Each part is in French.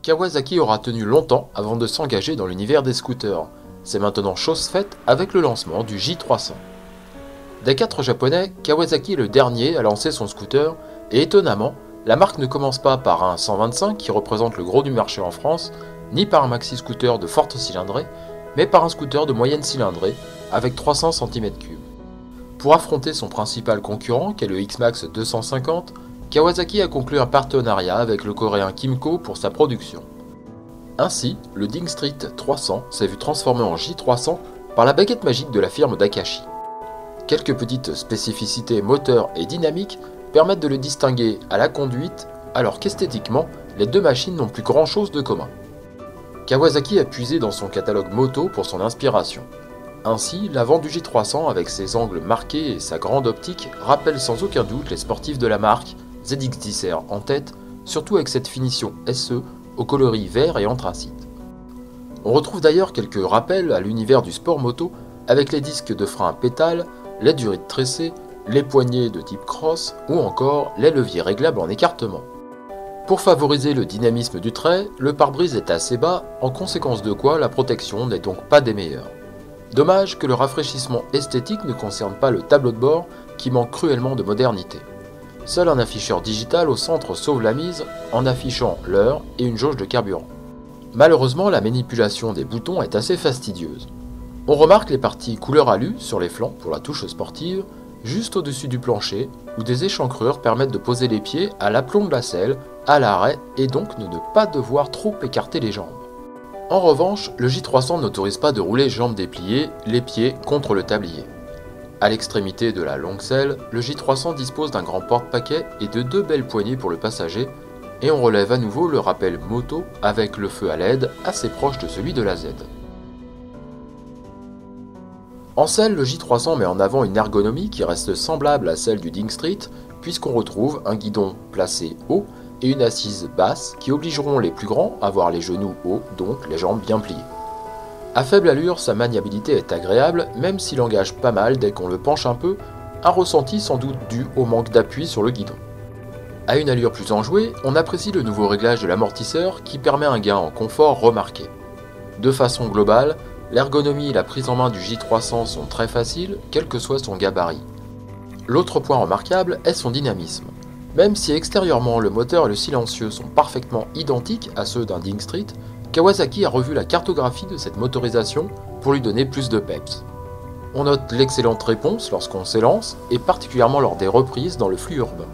Kawasaki aura tenu longtemps avant de s'engager dans l'univers des scooters. C'est maintenant chose faite avec le lancement du J300. Des 4 japonais, Kawasaki est le dernier à lancer son scooter et étonnamment, la marque ne commence pas par un 125 qui représente le gros du marché en France, ni par un maxi-scooter de forte cylindrée, mais par un scooter de moyenne cylindrée avec 300 cm3. Pour affronter son principal concurrent, qu'est le X-Max 250, Kawasaki a conclu un partenariat avec le coréen Kymco pour sa production. Ainsi, le Ding Street 300 s'est vu transformé en J300 par la baguette magique de la firme Dakashi. Quelques petites spécificités moteurs et dynamiques permettent de le distinguer à la conduite, alors qu'esthétiquement, les deux machines n'ont plus grand chose de commun. Kawasaki a puisé dans son catalogue moto pour son inspiration. Ainsi, l'avant du J300 avec ses angles marqués et sa grande optique rappelle sans aucun doute les sportifs de la marque, ZX10R en tête, surtout avec cette finition SE aux coloris vert et anthracite. On retrouve d'ailleurs quelques rappels à l'univers du sport moto avec les disques de frein pétales, les durites tressées, les poignées de type cross ou encore les leviers réglables en écartement. Pour favoriser le dynamisme du trait, le pare-brise est assez bas, en conséquence de quoi la protection n'est donc pas des meilleures. Dommage que le rafraîchissement esthétique ne concerne pas le tableau de bord qui manque cruellement de modernité. Seul un afficheur digital au centre sauve la mise en affichant l'heure et une jauge de carburant. Malheureusement, la manipulation des boutons est assez fastidieuse. On remarque les parties couleur alu sur les flancs pour la touche sportive, juste au-dessus du plancher, où des échancrures permettent de poser les pieds à l'aplomb de la selle, à l'arrêt et donc de ne pas devoir trop écarter les jambes. En revanche, le J300 n'autorise pas de rouler jambes dépliées, les pieds contre le tablier. À l'extrémité de la longue selle, le J300 dispose d'un grand porte-paquet et de 2 belles poignées pour le passager, et on relève à nouveau le rappel moto avec le feu à LED assez proche de celui de la Z. En selle, le J300 met en avant une ergonomie qui reste semblable à celle du Ding Street, puisqu'on retrouve un guidon placé haut et une assise basse qui obligeront les plus grands à avoir les genoux hauts, donc les jambes bien pliées. À faible allure, sa maniabilité est agréable, même s'il engage pas mal dès qu'on le penche un peu, un ressenti sans doute dû au manque d'appui sur le guidon. À une allure plus enjouée, on apprécie le nouveau réglage de l'amortisseur qui permet un gain en confort remarqué. De façon globale, l'ergonomie et la prise en main du J300 sont très faciles, quel que soit son gabarit. L'autre point remarquable est son dynamisme. Même si extérieurement le moteur et le silencieux sont parfaitement identiques à ceux d'un Ding Street, Kawasaki a revu la cartographie de cette motorisation pour lui donner plus de peps. On note l'excellente réponse lorsqu'on s'élance et particulièrement lors des reprises dans le flux urbain.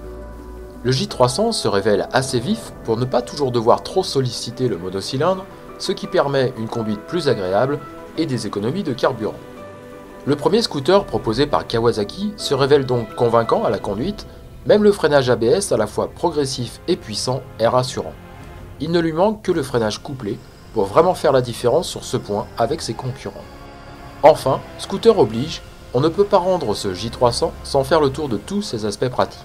Le J300 se révèle assez vif pour ne pas toujours devoir trop solliciter le monocylindre, ce qui permet une conduite plus agréable et des économies de carburant. Le premier scooter proposé par Kawasaki se révèle donc convaincant à la conduite, même le freinage ABS à la fois progressif et puissant est rassurant. Il ne lui manque que le freinage couplé pour vraiment faire la différence sur ce point avec ses concurrents. Enfin, scooter oblige, on ne peut pas rendre ce J300 sans faire le tour de tous ses aspects pratiques.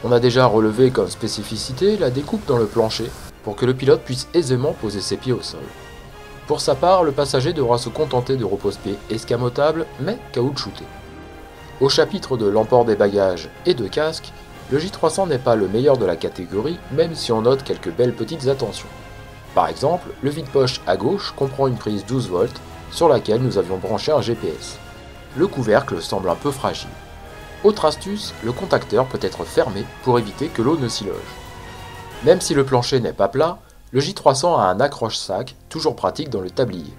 On a déjà relevé comme spécificité la découpe dans le plancher pour que le pilote puisse aisément poser ses pieds au sol. Pour sa part, le passager devra se contenter de repose-pieds escamotables mais caoutchoutés. Au chapitre de l'emport des bagages et de casque, le J300 n'est pas le meilleur de la catégorie, même si on note quelques belles petites attentions. Par exemple, le vide-poche à gauche comprend une prise 12 volts sur laquelle nous avions branché un GPS. Le couvercle semble un peu fragile. Autre astuce, le contacteur peut être fermé pour éviter que l'eau ne s'y loge. Même si le plancher n'est pas plat, le J300 a un accroche-sac toujours pratique dans le tablier.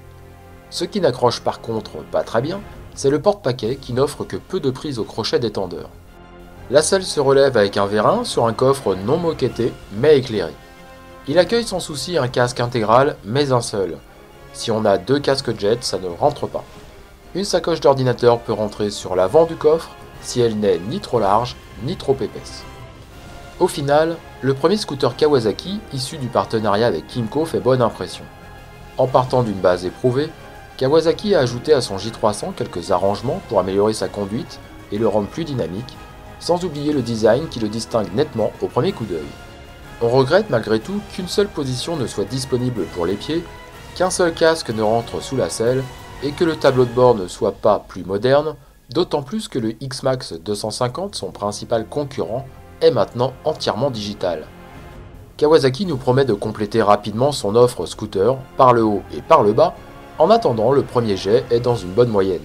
Ce qui n'accroche par contre pas très bien, c'est le porte-paquet qui n'offre que peu de prise au crochet détendeur. La selle se relève avec un vérin sur un coffre non moquetté mais éclairé. Il accueille sans souci un casque intégral mais un seul. Si on a 2 casques jet, ça ne rentre pas. Une sacoche d'ordinateur peut rentrer sur l'avant du coffre si elle n'est ni trop large ni trop épaisse. Au final, le premier scooter Kawasaki issu du partenariat avec Kymco fait bonne impression. En partant d'une base éprouvée, Kawasaki a ajouté à son J300 quelques arrangements pour améliorer sa conduite et le rendre plus dynamique, sans oublier le design qui le distingue nettement au premier coup d'œil. On regrette malgré tout qu'une seule position ne soit disponible pour les pieds, qu'un seul casque ne rentre sous la selle et que le tableau de bord ne soit pas plus moderne, d'autant plus que le X-Max 250, son principal concurrent, est maintenant entièrement digital. Kawasaki nous promet de compléter rapidement son offre scooter par le haut et par le bas. En attendant, le premier jet est dans une bonne moyenne.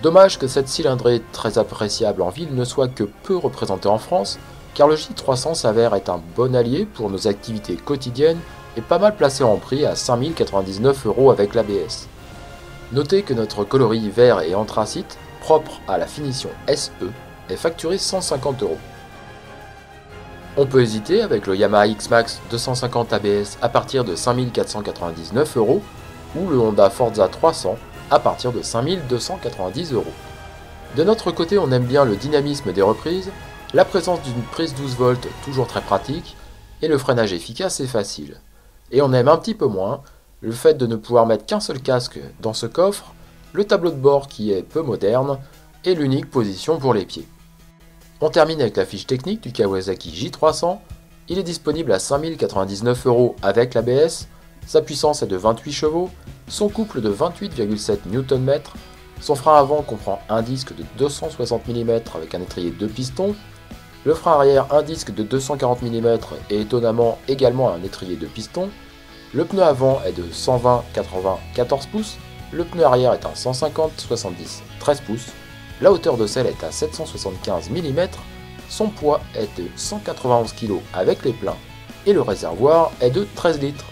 Dommage que cette cylindrée très appréciable en ville ne soit que peu représentée en France, car le J300 s'avère être un bon allié pour nos activités quotidiennes et pas mal placé en prix à 5099 € avec l'ABS. Notez que notre coloris vert et anthracite, propre à la finition SE, est facturé 150 €. On peut hésiter avec le Yamaha X-Max 250 ABS à partir de 5499 € ou le Honda Forza 300 à partir de 5290 €. De notre côté, on aime bien le dynamisme des reprises, la présence d'une prise 12 volts toujours très pratique et le freinage efficace et facile. Et on aime un petit peu moins le fait de ne pouvoir mettre qu'un seul casque dans ce coffre, le tableau de bord qui est peu moderne et l'unique position pour les pieds. On termine avec la fiche technique du Kawasaki J300. Il est disponible à 5099 € avec l'ABS, sa puissance est de 28 chevaux, son couple de 28,7 Nm, son frein avant comprend un disque de 260 mm avec un étrier 2 pistons, le frein arrière un disque de 240 mm et étonnamment également un étrier 2 pistons, le pneu avant est de 120/80 14 pouces, le pneu arrière est un 150/70 13 pouces, la hauteur de selle est à 775 mm, son poids est de 191 kg avec les pleins et le réservoir est de 13 litres.